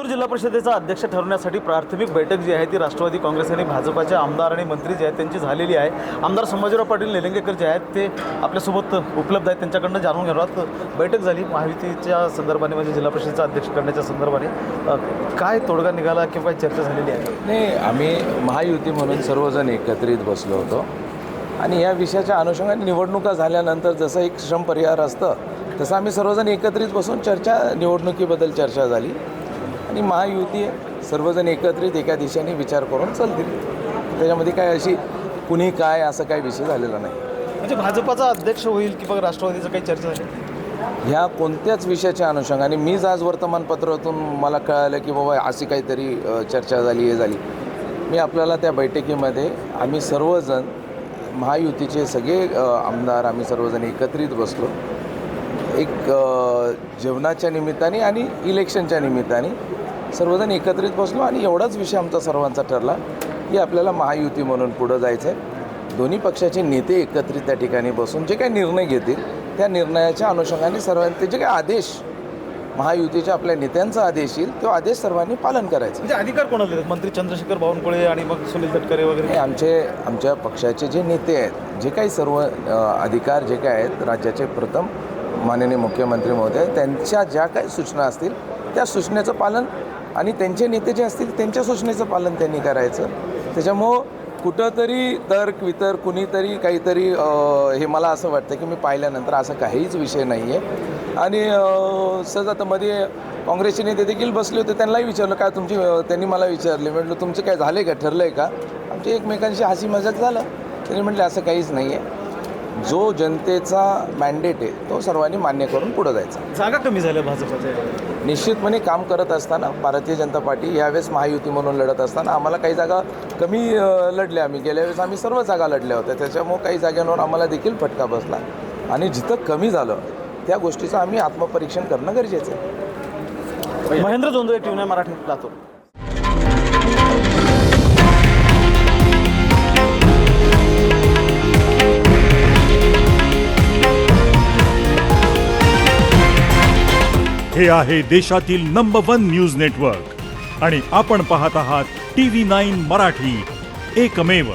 लातूर जिल्हा परिषदेचा अध्यक्ष ठरवण्यासाठी प्राथमिक बैठक जी आहे ती राष्ट्रवादी काँग्रेस आणि भाजपाचे आमदार आणि मंत्री जे आहेत त्यांची झालेली आहे। आमदार संभाजीराव पाटील निलंगेकर जे आहेत ते आपल्यासोबत उपलब्ध आहेत, त्यांच्याकडनं जाणून घेणार। बैठक झाली महायुतीच्या संदर्भाने, म्हणजे जिल्हा परिषदेचा अध्यक्ष करण्याच्या संदर्भाने काय तोडगा निघाला किंवा चर्चा झालेली आहे? नाही, आम्ही महायुती म्हणून सर्वजण एकत्रित बसलो होतो आणि या विषयाच्या अनुषंगाने निवडणुका झाल्यानंतर जसं एक श्रमपरिहार असतं तसं आम्ही सर्वजण एकत्रित बसून निवडणुकीबद्दल चर्चा झाली आणि महायुती सर्वजण एकत्रित एका दिशेने विचार करून चालतील। त्याच्यामध्ये काय अशी कुणी काय असं काही विषय झालेला नाही। म्हणजे भाजपाचा अध्यक्ष होईल की बघ राष्ट्रवादीचं काही चर्चा झाली? ह्या कोणत्याच विषयाच्या अनुषंगाने मीच आज वर्तमानपत्रातून मला कळालं की बाबा अशी काहीतरी चर्चा झाली, हे झाली। मी आपल्याला त्या बैठकीमध्ये आम्ही सर्वजण महायुतीचे सगळे आमदार आम्ही सर्वजण एकत्रित बसलो, एक जेवणाच्या निमित्ताने आणि इलेक्शनच्या निमित्ताने सर्वजण एकत्रित बसलो आणि एवढाच विषय आमचा सर्वांचा ठरला की आपल्याला महायुती म्हणून पुढं जायचं आहे। दोन्ही पक्षाचे नेते एकत्रित त्या ठिकाणी बसून जे काही निर्णय घेतील त्या निर्णयाच्या अनुषंगाने सर्वांचे जे काही आदेश महायुतीच्या आपल्या नेत्यांचा आदेश येईल तो आदेश सर्वांनी पालन करायचं। म्हणजे अधिकार कोणाला देतात? मंत्री चंद्रशेखर बावनकुळे आणि मग सुनील तटकरे वगैरे? आमच्या पक्षाचे जे नेते आहेत, जे काही सर्व अधिकार जे काय आहेत, राज्याचे प्रथम माननीय मुख्यमंत्री महोदय त्यांच्या ज्या काही सूचना असतील त्या सूचनेचं पालन आणि त्यांचे नेते जे असतील त्यांच्या सूचनेचं पालन त्यांनी करायचं। त्याच्यामुळं कुठंतरी तर्क वितर्क कुणीतरी काहीतरी हे मला असं वाटतं की मी पाहिल्यानंतर असं काहीच विषय नाही आहे। आणि सहज आता मध्ये काँग्रेसचे नेते देखील बसले होते, त्यांनाही विचारलं काय तुमची, त्यांनी मला विचारले, म्हटलं तुमचं काय झालं आहे का, ठरलं आहे का? आमचे एकमेकांशी हसी मजाक झालं। त्यांनी म्हटलं असं काहीच नाही आहे, जो जनतेचा मॅन्डेट आहे तो सर्वांनी मान्य करून पुढं जायचं। जागा कमी झाल्या भाजपाच्या? निश्चितपणे काम करत असताना भारतीय जनता पार्टी यावेळेस महायुती म्हणून लढत असताना आम्हाला काही जागा कमी लढल्या। आम्ही गेल्या वेळेस आम्ही सर्व जागा लढल्या होत्या, त्याच्यामुळे काही जागांवर आम्हाला देखील फटका बसला आणि जिथं कमी झालं त्या गोष्टीचं आम्ही आत्मपरीक्षण करणं गरजेचं आहे। महेंद्र जोंधळे, टीव्ही 9 मराठी, लातूर। हे आहे देशातील नंबर 1 न्यूज नेटवर्क आणि आपण पाहत आहात TV9 मराठी, एकमेव।